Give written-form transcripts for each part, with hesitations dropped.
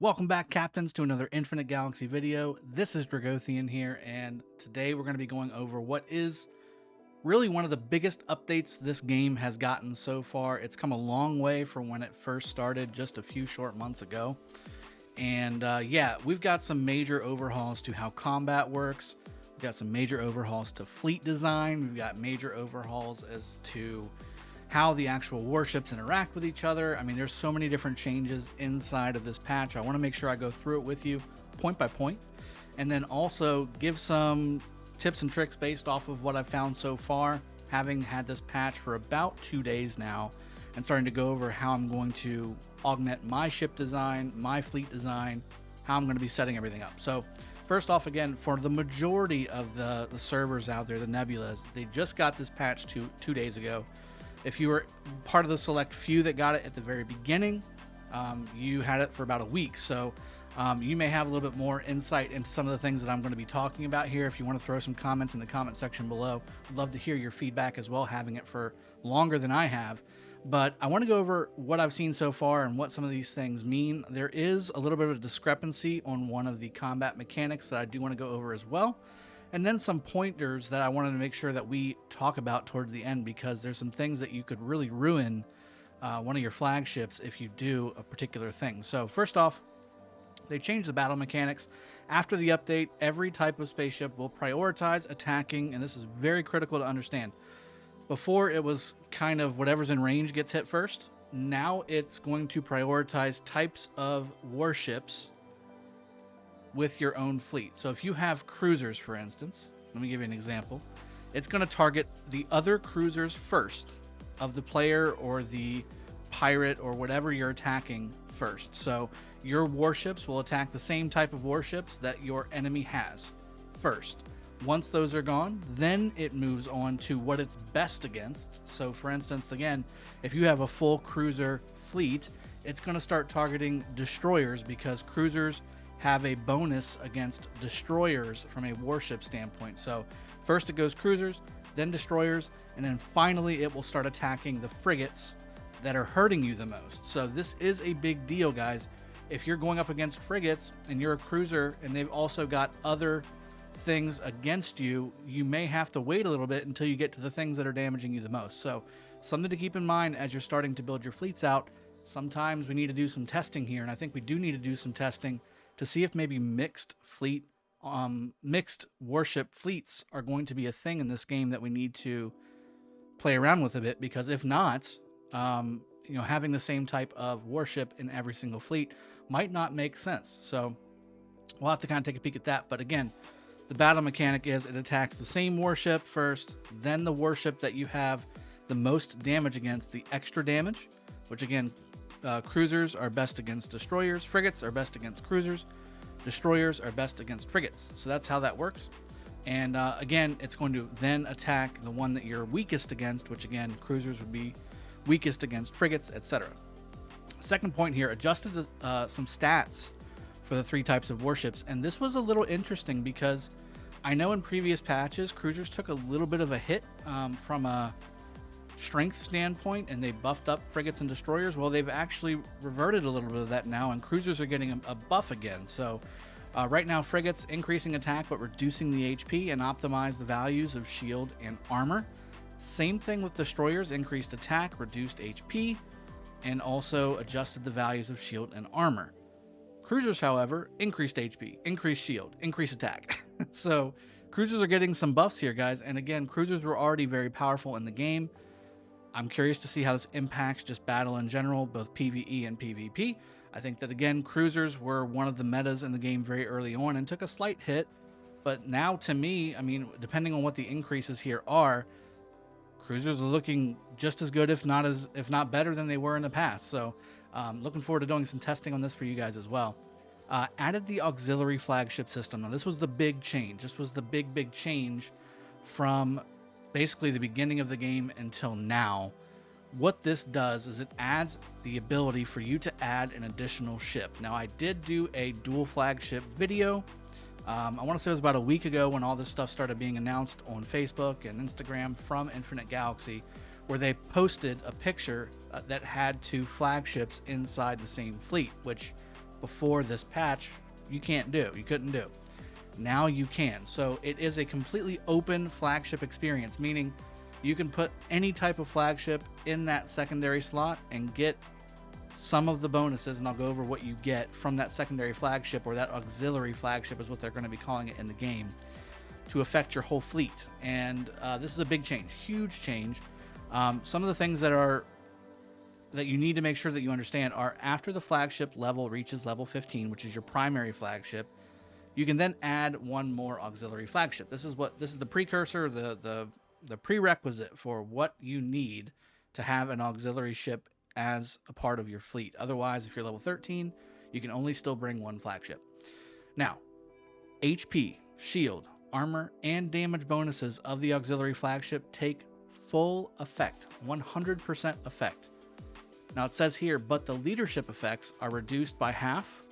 Welcome back, Captains, to another Infinite Galaxy video. This is Dragothian here, and today we're going to be going over what is really one of the biggest updates this game has gotten so far. It's come a long way from when it first started just a few short months ago. And yeah, we've got some major overhauls to how combat works. We've got some major overhauls to fleet design. We've got major overhauls as to how the actual warships interact with each other. I mean, there's so many different changes inside of this patch. I want to make sure I go through it with you point by point, and then also give some tips and tricks based off of what I've found so far, having had this patch for about 2 days now, and starting to go over how I'm going to augment my ship design, my fleet design, how I'm going to be setting everything up. So first off, again, for the majority of the servers out there, the Nebulas, they just got this patch two days ago. If you were part of the select few that got it at the very beginning, you had it for about a week. So you may have a little bit more insight into some of the things that I'm going to be talking about here. If you want to throw some comments in the comment section below, I'd love to hear your feedback as well, having it for longer than I have. But I want to go over what I've seen so far and what some of these things mean. There is a little bit of a discrepancy on one of the combat mechanics that I do want to go over as well. And then some pointers that I wanted to make sure that we talk about towards the end, because there's some things that you could really ruin one of your flagships if you do a particular thing. So first off, they changed the battle mechanics. After the update, every type of spaceship will prioritize attacking, and this is very critical to understand. Before, it was kind of whatever's in range gets hit first. Now it's going to prioritize types of warships with your own fleet. So if you have cruisers, for instance, let me give you an example. It's going to target the other cruisers first of the player or the pirate or whatever you're attacking first. So your warships will attack the same type of warships that your enemy has first. Once those are gone, then it moves on to what it's best against. So for instance, again, if you have a full cruiser fleet, it's going to start targeting destroyers, because cruisers have a bonus against destroyers from a warship standpoint. So first it goes cruisers, then destroyers, and then finally it will start attacking the frigates that are hurting you the most. So this is a big deal, guys. If you're going up against frigates and you're a cruiser and they've also got other things against you, you may have to wait a little bit until you get to the things that are damaging you the most. So something to keep in mind as you're starting to build your fleets out. Sometimes we need to do some testing here, and I think we do need to do some testing to see if maybe mixed warship fleets are going to be a thing in this game that we need to play around with a bit. Because if not, having the same type of warship in every single fleet might not make sense. So we'll have to kind of take a peek at that. But again, the battle mechanic is it attacks the same warship first, then the warship that you have the most damage against, the extra damage, which again, cruisers are best against destroyers, frigates are best against cruisers, destroyers are best against frigates. So that's how that works. And again, it's going to then attack the one that you're weakest against, which again, cruisers would be weakest against frigates, etc. Second point here, adjusted some stats for the three types of warships. And this was a little interesting because I know in previous patches, cruisers took a little bit of a hit from a strength standpoint, and they buffed up frigates and destroyers. Well, they've actually reverted a little bit of that now, and cruisers are getting a buff again. So right now, frigates increasing attack but reducing the HP, and optimize the values of shield and armor. Same thing with destroyers, increased attack, reduced HP, and also adjusted the values of shield and armor. Cruisers, however, increased HP, increased shield, increased attack. So cruisers are getting some buffs here, guys. And again, cruisers were already very powerful in the game. I'm curious to see how this impacts just battle in general, both PvE and PvP. I think that, again, cruisers were one of the metas in the game very early on and took a slight hit. But now, to me, I mean, depending on what the increases here are, cruisers are looking just as good, if not better than they were in the past. So looking forward to doing some testing on this for you guys as well. Added the auxiliary flagship system. Now, this was the big change. This was the big change from basically the beginning of the game until now. What this does is it adds the ability for you to add an additional ship. Now, I did do a dual flagship video. I want to say it was about a week ago when all this stuff started being announced on Facebook and Instagram from Infinite Galaxy, where they posted a picture that had two flagships inside the same fleet, which before this patch you couldn't do. Now you can. So it is a completely open flagship experience, meaning you can put any type of flagship in that secondary slot and get some of the bonuses, and I'll go over what you get from that secondary flagship, or that auxiliary flagship is what they're going to be calling it in the game, to affect your whole fleet. And this is a big change, huge change. Some of the things that you need to make sure that you understand are, after the flagship level reaches level 15, which is your primary flagship, you can then add one more auxiliary flagship. This is the precursor, the prerequisite for what you need to have an auxiliary ship as a part of your fleet. Otherwise, if you're level 13, you can only still bring one flagship. Now, HP, shield, armor, and damage bonuses of the auxiliary flagship take full effect, 100% effect. Now it says here, but the leadership effects are reduced by half,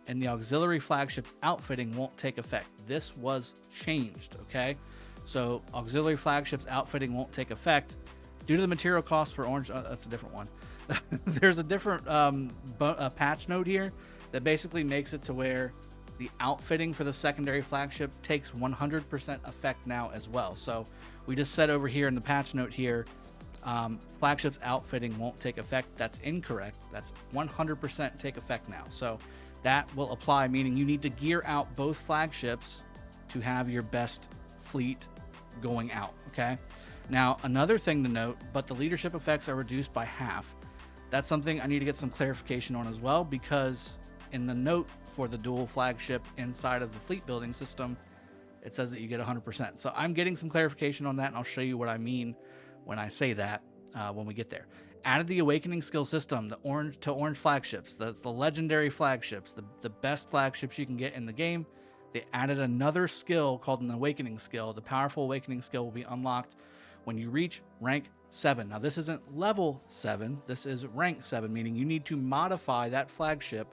and the auxiliary flagship's outfitting won't take effect. This was changed, okay? So auxiliary flagship's outfitting won't take effect due to the material costs for orange. That's a different one. There's a different patch note here that basically makes it to where the outfitting for the secondary flagship takes 100% effect now as well. So we just said over here in the patch note here, flagship's outfitting won't take effect. That's incorrect. That's 100% take effect now. So that will apply, meaning you need to gear out both flagships to have your best fleet going out, okay? Now, another thing to note, but the leadership effects are reduced by half. That's something I need to get some clarification on as well, because in the note for the dual flagship inside of the fleet building system, it says that you get 100%. So I'm getting some clarification on that, and I'll show you what I mean when I say that when we get there. Added the awakening skill system, the orange flagships. That's the legendary flagships, the best flagships you can get in the game. They added another skill called an awakening skill. The powerful awakening skill will be unlocked when you reach rank 7. Now this isn't level 7, this is rank 7, meaning you need to modify that flagship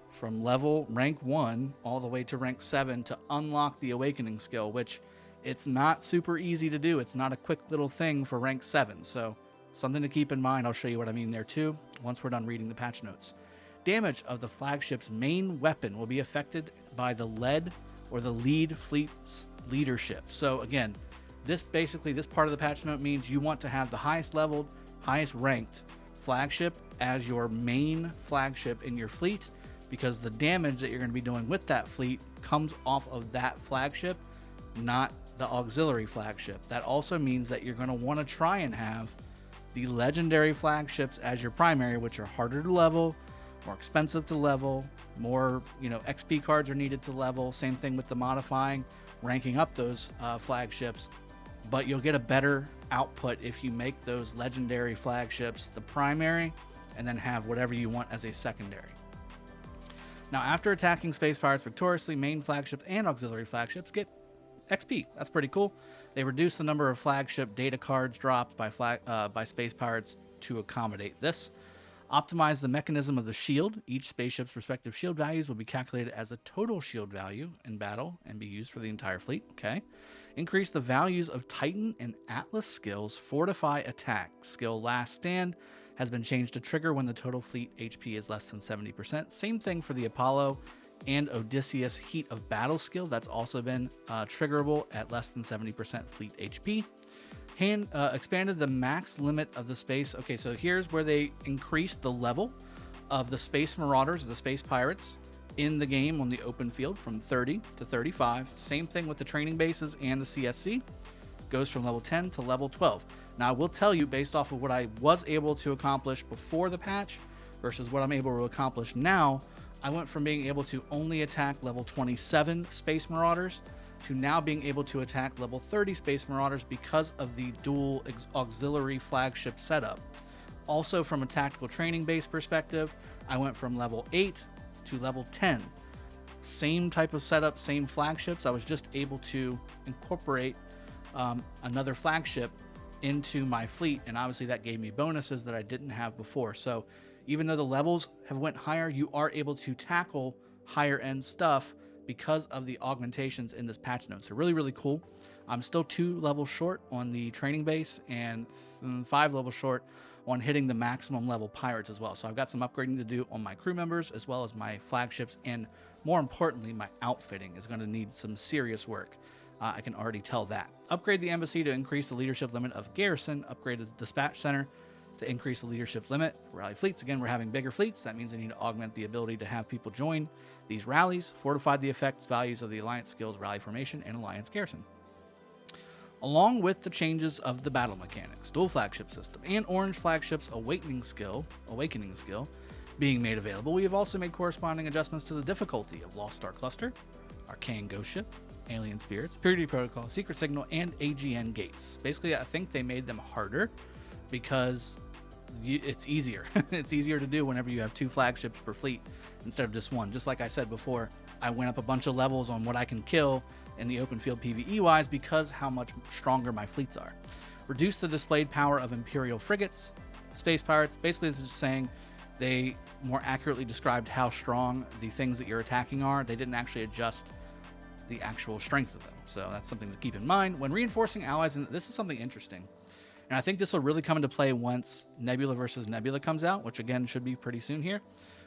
from rank 1 all the way to rank 7 to unlock the awakening skill, which it's not super easy to do. It's not a quick little thing for rank 7. So something to keep in mind. I'll show you what I mean there too once we're done reading the patch notes. Damage of the flagship's main weapon will be affected by the lead or the lead fleet's leadership. So again, this part of the patch note means you want to have the highest leveled, highest ranked flagship as your main flagship in your fleet, because the damage that you're going to be doing with that fleet comes off of that flagship, not the auxiliary flagship. That also means that you're going to want to try and have the legendary flagships as your primary, which are harder to level, more expensive to level, more XP cards are needed to level. Same thing with the modifying, ranking up those flagships. But you'll get a better output if you make those legendary flagships the primary and then have whatever you want as a secondary. Now, after attacking space pirates victoriously, main flagships and auxiliary flagships get XP. That's pretty cool. They reduce the number of flagship data cards dropped by space pirates to accommodate this. Optimize the mechanism of the shield. Each spaceship's respective shield values will be calculated as a total shield value in battle and be used for the entire fleet. Okay. Increase the values of Titan and Atlas skills. Fortify attack. Skill last stand has been changed to trigger when the total fleet HP is less than 70%. Same thing for the Apollo and Odysseus heat of battle skill. That's also been triggerable at less than 70% fleet HP. Expanded the max limit of the space. Okay, so here's where they increased the level of the space marauders, or the space pirates, in the game on the open field from 30 to 35. Same thing with the training bases and the CSC. Goes from level 10 to level 12. Now, I will tell you, based off of what I was able to accomplish before the patch versus what I'm able to accomplish now, I went from being able to only attack level 27 space marauders to now being able to attack level 30 space marauders because of the dual auxiliary flagship setup. Also, from a tactical training base perspective, I went from level 8 to level 10. Same type of setup, same flagships. I was just able to incorporate another flagship into my fleet, and obviously that gave me bonuses that I didn't have before. So even though the levels have went higher, you are able to tackle higher end stuff because of the augmentations in this patch note. So really, really cool. I'm still 2 levels short on the training base and 5 levels short on hitting the maximum level pirates as well. So I've got some upgrading to do on my crew members as well as my flagships, and more importantly, my outfitting is going to need some serious work. I can already tell that. Upgrade the embassy to increase the leadership limit of garrison. Upgrade the dispatch center to increase the leadership limit for rally fleets. Again, we're having bigger fleets. That means I need to augment the ability to have people join these rallies. Fortified the effects values of the alliance skills, rally formation, and alliance garrison. Along with the changes of the battle mechanics, dual flagship system, and orange flagship's awakening skill being made available, we have also made corresponding adjustments to the difficulty of Lost Star Cluster, Arcane Ghost Ship, Alien Spirits, Purity Protocol, Secret Signal, and AGN Gates. Basically, I think they made them harder because it's easier. It's easier to do whenever you have 2 flagships per fleet instead of just 1. Just like I said before, I went up a bunch of levels on what I can kill in the open field PvE wise because how much stronger my fleets are. Reduce the displayed power of Imperial frigates, space pirates. Basically, this is just saying they more accurately described how strong the things that you're attacking are. They didn't actually adjust the actual strength of them. So that's something to keep in mind when reinforcing allies. And this is something interesting. And I think this will really come into play once Nebula versus Nebula comes out, which again should be pretty soon here.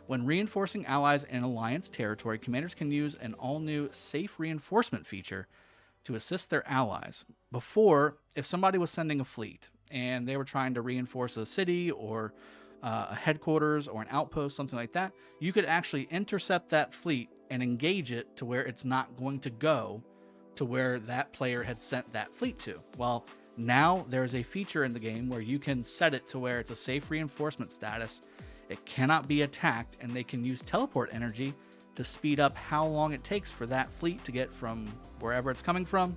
When reinforcing allies in alliance territory, commanders can use an all-new safe reinforcement feature to assist their allies. Before, if somebody was sending a fleet and they were trying to reinforce a city or a headquarters or an outpost, something like that, you could actually intercept that fleet and engage it to where it's not going to go to where that player had sent that fleet to. Well, now there's a feature in the game where you can set it to where it's a safe reinforcement status. It cannot be attacked, and they can use teleport energy to speed up how long it takes for that fleet to get from wherever it's coming from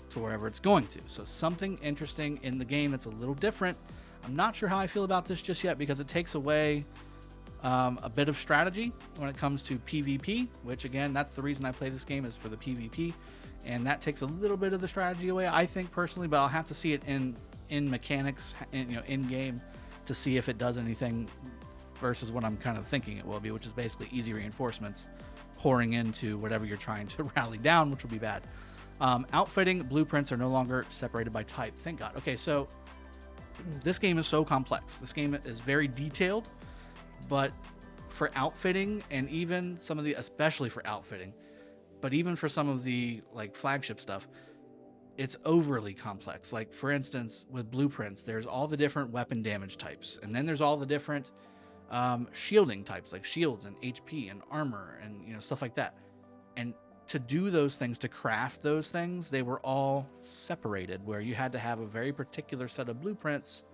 to wherever it's going to. So something interesting in the game that's a little different. I'm not sure how I feel about this just yet because it takes away a bit of strategy when it comes to PvP, which again, that's the reason I play this game, is for the PvP, and that takes a little bit of the strategy away, I think personally, but I'll have to see it in mechanics, in game, to see if it does anything versus what I'm kind of thinking it will be, which is basically easy reinforcements pouring into whatever you're trying to rally down, which will be bad. Outfitting blueprints are no longer separated by type. Thank God. Okay, so this game is so complex. This game is very detailed, but for outfitting, and even some of the, especially for outfitting, but even for some of the like flagship stuff, it's overly complex. Like for instance, with blueprints, there's all the different weapon damage types, and then there's all the different shielding types, like shields and HP and armor and stuff like that. And to do those things, to craft those things, they were all separated, where you had to have a very particular set of blueprints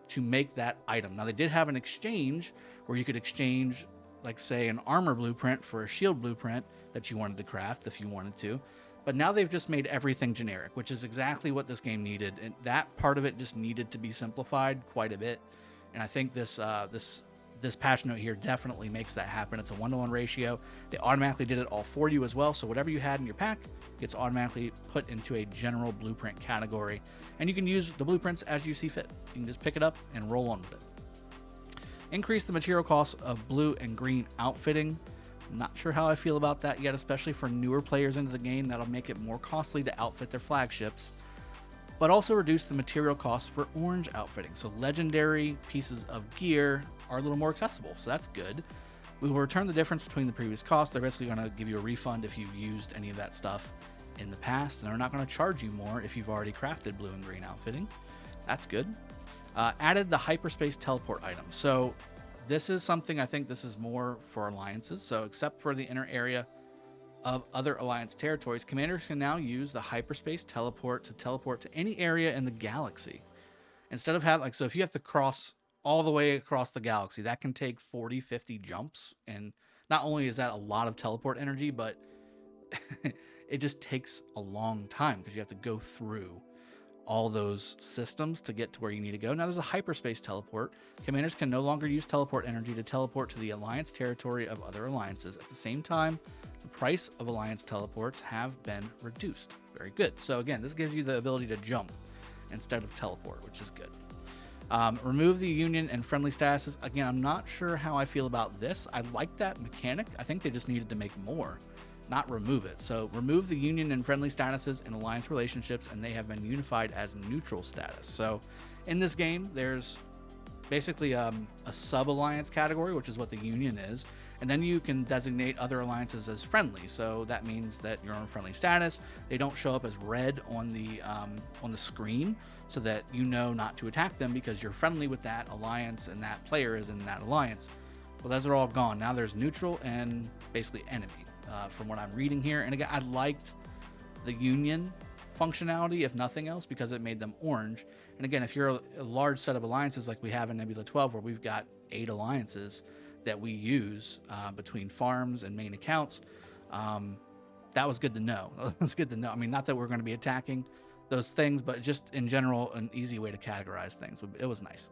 to make that item. Now they did have an exchange where you could exchange, like say, an armor blueprint for a shield blueprint that you wanted to craft if you wanted to. But now they've just made everything generic, which is exactly what this game needed. And that part of it just needed to be simplified quite a bit. And I think this patch note here definitely makes that happen. It's a 1-to-1 ratio. They automatically did it all for you as well. So whatever you had in your pack gets automatically put into a general blueprint category. And you can use the blueprints as you see fit. You can just pick it up and roll on with it. Increase the material costs of blue and green outfitting. Not sure how I feel about that yet, especially for newer players into the game. That'll make it more costly to outfit their flagships. But also reduce the material costs for orange outfitting. So legendary pieces of gear are a little more accessible, so that's good. We will return the difference between the previous cost. They're basically going to give you a refund if you've used any of that stuff in the past, and they're not going to charge you more if you've already crafted blue and green outfitting. That's good. Added the hyperspace teleport item. So this is something, I think this is more for alliances. So except for the inner area of other alliance territories, commanders can now use the hyperspace teleport to teleport to any area in the galaxy. Instead of having, so if you have to cross all the way across the galaxy, that can take 40-50 jumps, and not only is that a lot of teleport energy, but it just takes a long time because you have to go through all those systems to get to where you need to go. Now there's a hyperspace teleport. Commanders can no longer use teleport energy to teleport to the alliance territory of other alliances. At the same time, the price of alliance teleports have been reduced. Very good. So again, this gives you the ability to jump instead of teleport, which is good. Remove the union and friendly statuses. Again, I'm not sure how I feel about this. I like that mechanic. I think they just needed to make more, not remove it. So remove the union and friendly statuses in alliance relationships, and they have been unified as neutral status. So in this game, there's basically a sub-alliance category, which is what the Union is. And then you can designate other alliances as friendly. So that means that you're on friendly status. They don't show up as red on the screen, so that you know not to attack them because you're friendly with that alliance and that player is in that alliance. Well, those are all gone. Now there's neutral and basically enemy, from what I'm reading here. And again, I liked the Union functionality, if nothing else, because it made them orange. And again, if you're a large set of alliances like we have in Nebula 12, where we've got 8 alliances that we use between farms and main accounts, that was good to know. It was good to know. I mean, not that we're going to be attacking those things, but just in general, an easy way to categorize things. It was nice.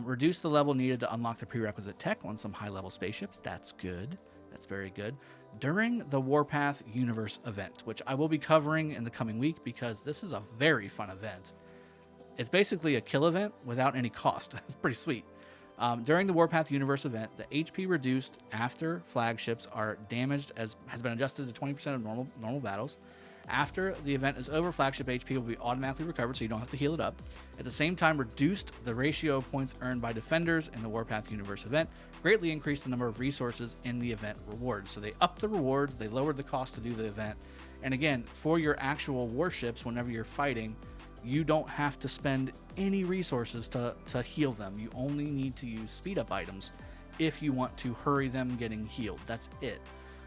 Reduce the level needed to unlock the prerequisite tech on some high-level spaceships. That's good. That's very good. During the Warpath Universe event, which I will be covering in the coming week because this is a very fun event. It's basically a kill event without any cost. It's pretty sweet. During the Warpath Universe event, the HP reduced after flagships are damaged has been adjusted to 20% of normal battles. After the event is over, flagship HP will be automatically recovered, so you don't have to heal it up. At the same time, reduced the ratio of points earned by defenders in the Warpath Universe event, greatly increased the number of resources in the event rewards. So they upped the rewards, they lowered the cost to do the event. And again, for your actual warships, whenever you're fighting, you don't have to spend any resources to heal them. You only need to use speed up items if you want to hurry them getting healed. That's it.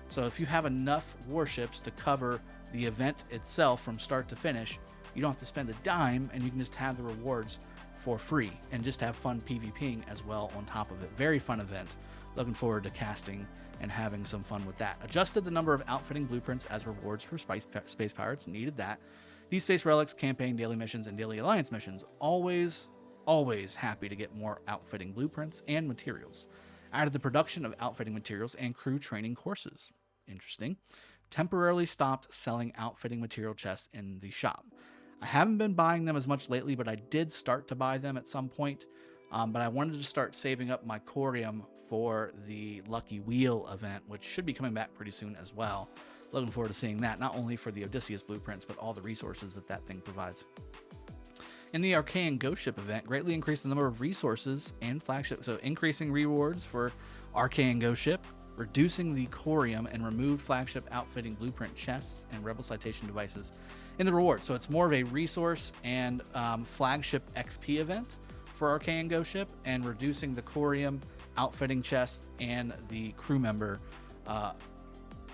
So if you have enough warships to cover the event itself from start to finish, you don't have to spend a dime, and you can just have the rewards for free and just have fun PvPing as well on top of it. Very fun event. Looking forward to casting and having some fun with that. Adjusted the number of outfitting blueprints as rewards for space pirates. Needed that. These space relics, campaign, daily missions, and daily alliance missions. Always happy to get more outfitting blueprints and materials. Added the production of outfitting materials and crew training courses. Interesting. Temporarily stopped selling outfitting material chests in the shop. I haven't been buying them as much lately, but I did start to buy them at some point. But I wanted to start saving up my corium for the Lucky Wheel event, which should be coming back pretty soon as well. Looking forward to seeing that, not only for the Odysseus blueprints, but all the resources that thing provides. In the Archaean Ghost Ship event, greatly increased the number of resources and flagship, so increasing rewards for Archaean Ghost Ship, reducing the corium, and removed flagship outfitting blueprint chests and rebel citation devices in the reward. So it's more of a resource and flagship XP event for Archaean Ghost Ship, and reducing the corium, outfitting chests, and the crew member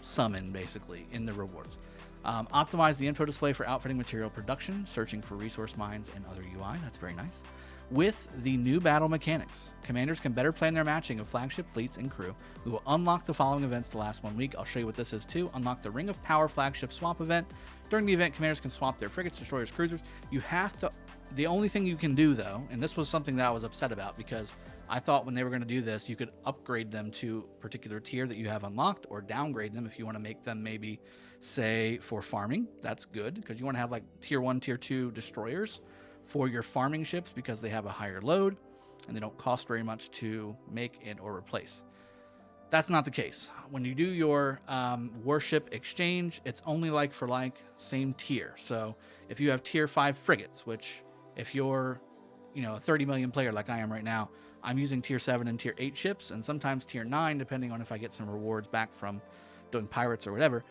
summon basically in the rewards. Optimize the info display for outfitting material production, searching for resource mines and other UI. That's very nice. With the new battle mechanics, commanders can better plan their matching of flagship fleets and crew. We will unlock the following events to last 1 week. I'll show you what this is too. Unlock the Ring of Power flagship swap event. During the event, commanders can swap their frigates, destroyers, cruisers. You have to... The only thing you can do though, and this was something that I was upset about because I thought when they were going to do this, you could upgrade them to a particular tier that you have unlocked, or downgrade them if you want to make them maybe, say, for farming. That's good because you want to have like tier 1, tier 2 destroyers for your farming ships because they have a higher load and they don't cost very much to make it or replace. That's not the case. When you do your warship exchange, it's only like for like, same tier. So if you have tier 5 frigates, which if you're, a 30 million player like I am right now, I'm using tier 7 and tier 8 ships, and sometimes tier 9, depending on if I get some rewards back from doing pirates or whatever.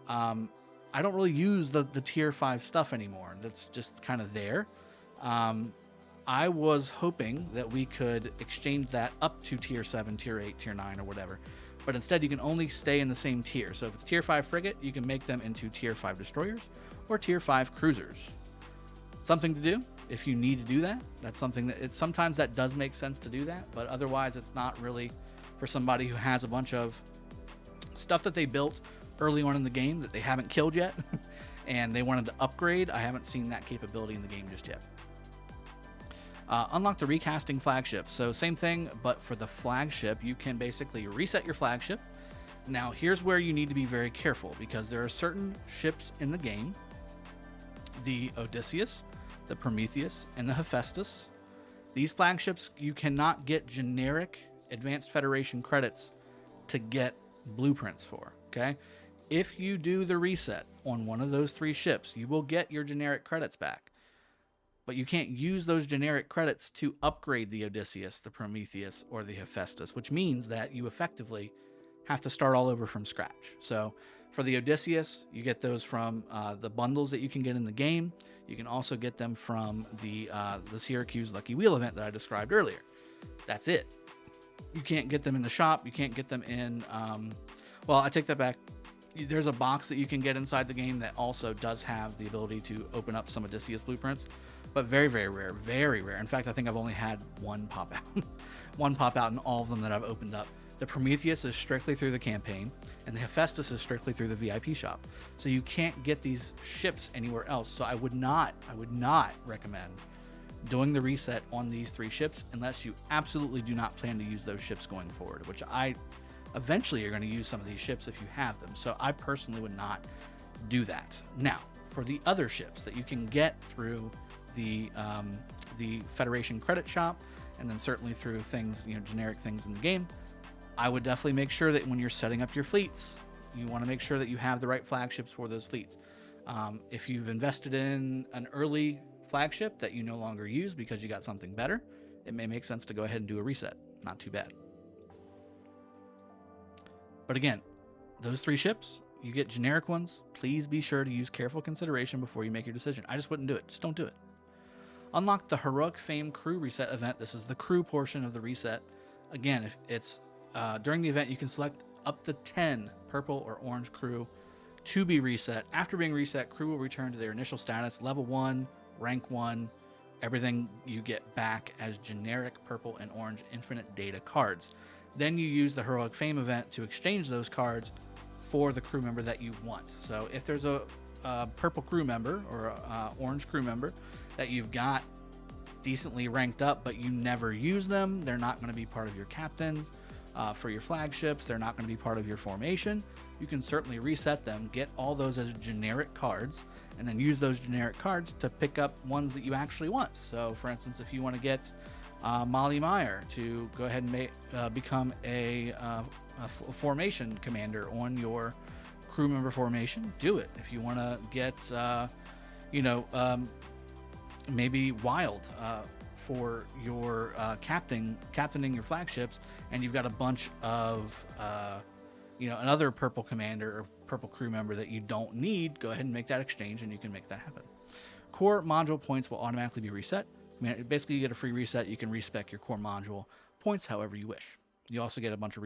I don't really use the tier 5 stuff anymore. That's just kind of there. I was hoping that we could exchange that up to tier 7, tier 8, tier 9, or whatever. But instead, you can only stay in the same tier. So if it's tier 5 frigate, you can make them into tier 5 destroyers or tier 5 cruisers. Something to do if you need to do that. That's something that sometimes that does make sense to do that, but otherwise it's not really for somebody who has a bunch of stuff that they built early on in the game that they haven't killed yet and they wanted to upgrade. I haven't seen that capability in the game just yet. Unlock the recasting flagship. So same thing, but for the flagship, you can basically reset your flagship. Now here's where you need to be very careful because there are certain ships in the game, the Odysseus, the Prometheus, and the Hephaestus. These flagships, you cannot get generic Advanced Federation credits to get blueprints for, okay? If you do the reset on one of those 3 ships, you will get your generic credits back. but you can't use those generic credits to upgrade the Odysseus, the Prometheus, or the Hephaestus, which means that you effectively have to start all over from scratch. So for the Odysseus, you get those from the bundles that you can get in the game. You can also get them from the Syracuse Lucky Wheel event that I described earlier. That's it. You can't get them in the shop. You can't get them in... well, I take that back. There's a box that you can get inside the game that also does have the ability to open up some Odysseus blueprints, but very, very rare. Very rare. In fact, I think I've only had one pop out. One pop out in all of them that I've opened up. The Prometheus is strictly through the campaign, and the Hephaestus is strictly through the VIP shop. So you can't get these ships anywhere else. So I would not recommend doing the reset on these 3 ships unless you absolutely do not plan to use those ships going forward, which eventually you're going to use some of these ships if you have them. So I personally would not do that. Now, for the other ships that you can get through the Federation credit shop, and then certainly through things, generic things in the game, I would definitely make sure that when you're setting up your fleets, you want to make sure that you have the right flagships for those fleets. If you've invested in an early flagship that you no longer use because you got something better, it may make sense to go ahead and do a reset. Not too bad. But again, those 3 ships, you get generic ones. Please be sure to use careful consideration before you make your decision. I just wouldn't do it. Just don't do it. Unlock the Heroic Fame Crew Reset event. This is the crew portion of the reset. Again, if it's during the event, you can select up to 10 purple or orange crew to be reset. After being reset, crew will return to their initial status, level 1, rank 1, everything you get back as generic purple and orange infinite data cards. Then you use the Heroic Fame event to exchange those cards for the crew member that you want. So if there's a purple crew member or a orange crew member that you've got decently ranked up, but you never use them, they're not going to be part of your captains for your flagships. They're not going to be part of your formation. You can certainly reset them, get all those as generic cards, and then use those generic cards to pick up ones that you actually want. So for instance, if you want to get Molly Meyer to go ahead and become a formation commander on your crew member formation, do it. If you want to get, maybe Wild for your captaining your flagships, and you've got a bunch of, another purple commander or purple crew member that you don't need, go ahead and make that exchange, and you can make that happen. Core module points will automatically be reset. Basically, you get a free reset. You can respec your core module points however you wish. You also get a bunch of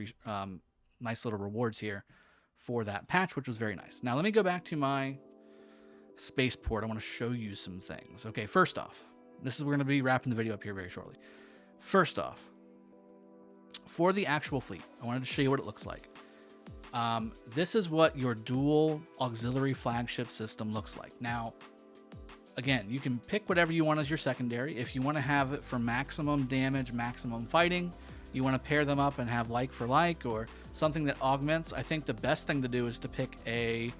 nice little rewards here for that patch, which was very nice. Now, let me go back to my spaceport. I want to show you some things. Okay, first off, we're going to be wrapping the video up here very shortly. First off, for the actual fleet, I wanted to show you what it looks like. This is what your dual auxiliary flagship system looks like. Now, again, you can pick whatever you want as your secondary. If you want to have it for maximum damage, maximum fighting, you want to pair them up and have like for like, or something that augments, I think the best thing to do is to pick a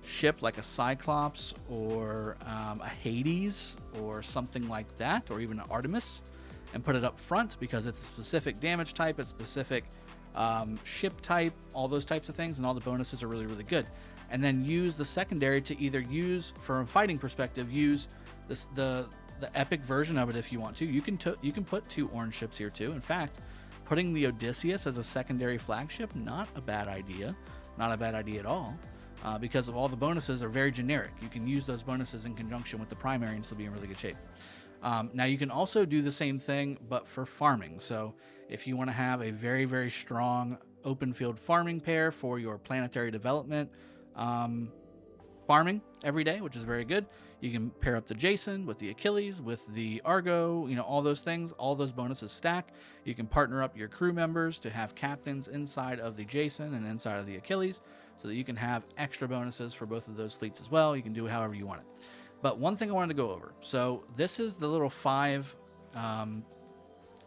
ship like a Cyclops or a Hades or something like that, or even an Artemis, and put it up front because it's a specific damage type, it's specific ship type, all those types of things, and all the bonuses are really, really good. And then use the secondary to either use, from a fighting perspective, use the epic version of it if you want to. You can put 2 orange ships here too. In fact, putting the Odysseus as a secondary flagship, not a bad idea. Not a bad idea at all, because of all the bonuses are very generic. You can use those bonuses in conjunction with the primary and still be in really good shape. Now you can also do the same thing, but for farming. So if you want to have a very, very strong open field farming pair for your planetary development, farming every day, which is very good. You can pair up the Jason with the Achilles, with the Argo, all those things, all those bonuses stack. You can partner up your crew members to have captains inside of the Jason and inside of the Achilles so that you can have extra bonuses for both of those fleets as well. You can do it however you want it. But one thing I wanted to go over. So this is the little 5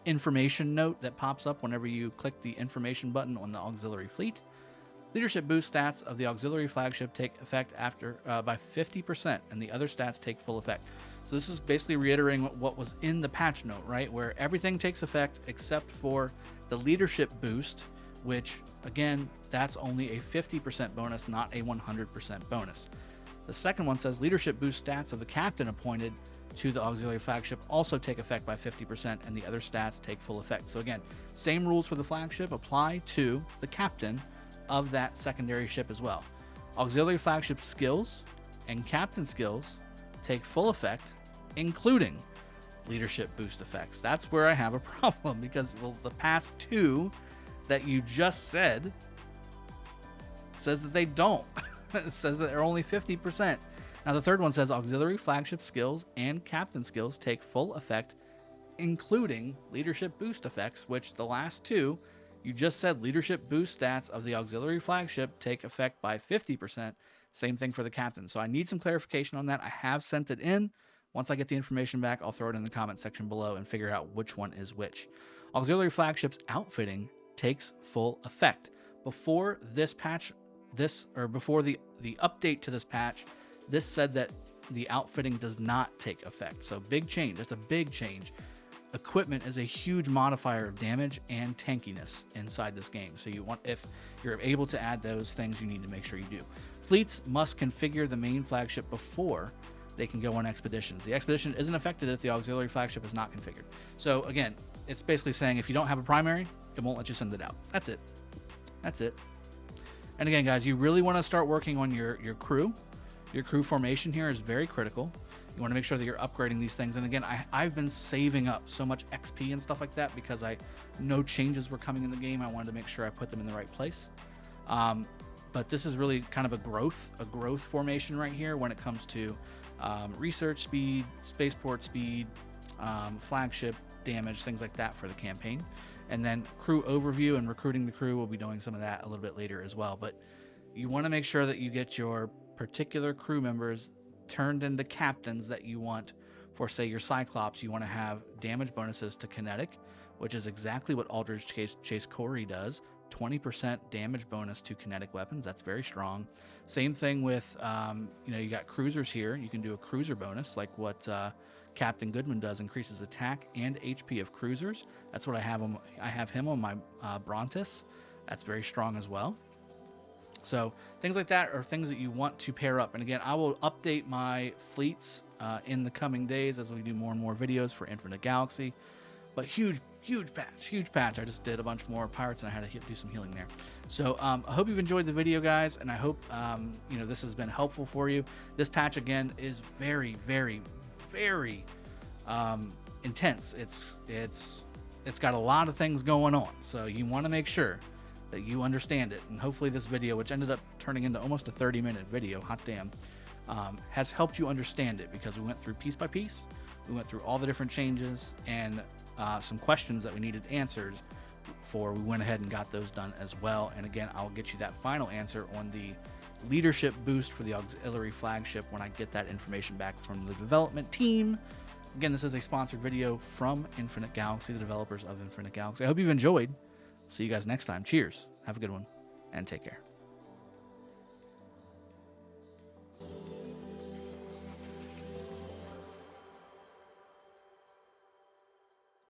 information note that pops up whenever you click the information button on the auxiliary fleet. Leadership boost stats of the auxiliary flagship take effect after by 50%, and the other stats take full effect. So this is basically reiterating what was in the patch note, right? Where everything takes effect except for the leadership boost, which, again, that's only a 50% bonus, not a 100% bonus. The second one says leadership boost stats of the captain appointed to the auxiliary flagship also take effect by 50%, and the other stats take full effect. So again, same rules for the flagship apply to the captain of that secondary ship as well. Auxiliary flagship skills and captain skills take full effect, including leadership boost effects. That's where I have a problem, because the past two that you just said says that they don't. It says that they're only 50%. Now the third one says auxiliary flagship skills and captain skills take full effect, including leadership boost effects, which the last two, you just said leadership boost stats of the auxiliary flagship take effect by 50%. Same thing for the captain. So I need some clarification on that. I have sent it in. Once I get the information back, I'll throw it in the comment section below and figure out which one is which. Auxiliary flagship's outfitting takes full effect. Before this patch, before the update to this patch, this said that the outfitting does not take effect. So big change. That's a big change. Equipment is a huge modifier of damage and tankiness inside this game. So if you're able to add those things, you need to make sure you do. Fleets must configure the main flagship before they can go on expeditions. The expedition isn't affected if the auxiliary flagship is not configured. So again, it's basically saying if you don't have a primary, it won't let you send it out. That's it. That's it. And again, guys, you really want to start working on your crew. Your crew formation here is very critical. You want to make sure that you're upgrading these things. And again, I've been saving up so much XP and stuff like that because I know changes were coming in the game. I wanted to make sure I put them in the right place. But this is really kind of a growth formation right here when it comes to research speed, spaceport speed, flagship damage, things like that for the campaign. And then crew overview and recruiting the crew, we'll be doing some of that a little bit later as well. But you want to make sure that you get your particular crew members turned into captains that you want. For, say, your Cyclops, you want to have damage bonuses to kinetic, which is exactly what Aldridge Chase Corey does. 20% damage bonus to kinetic weapons. That's very strong. Same thing with, you got cruisers here. You can do a cruiser bonus like what Captain Goodman does, increases attack and HP of cruisers. That's what I have him. I have him on my Brontis. That's very strong as well. So things like that are things that you want to pair up. And again, I will update my fleets in the coming days as we do more and more videos for Infinite Galaxy. But huge patch. I just did a bunch more pirates and I had to do some healing there. So I hope you've enjoyed the video, guys, and I hope this has been helpful for you. This patch again is very, very, very intense. It's got a lot of things going on, so you want to make sure that you understand it. And hopefully this video, which ended up turning into almost a 30-minute video, hot damn, has helped you understand it, because we went through piece by piece. We went through all the different changes and some questions that we needed answers for. We went ahead and got those done as well. And again, I'll get you that final answer on the leadership boost for the auxiliary flagship when I get that information back from the development team. Again, this is a sponsored video from Infinite Galaxy, the developers of Infinite Galaxy. I hope you've enjoyed. See you guys next time. Cheers. Have a good one and take care.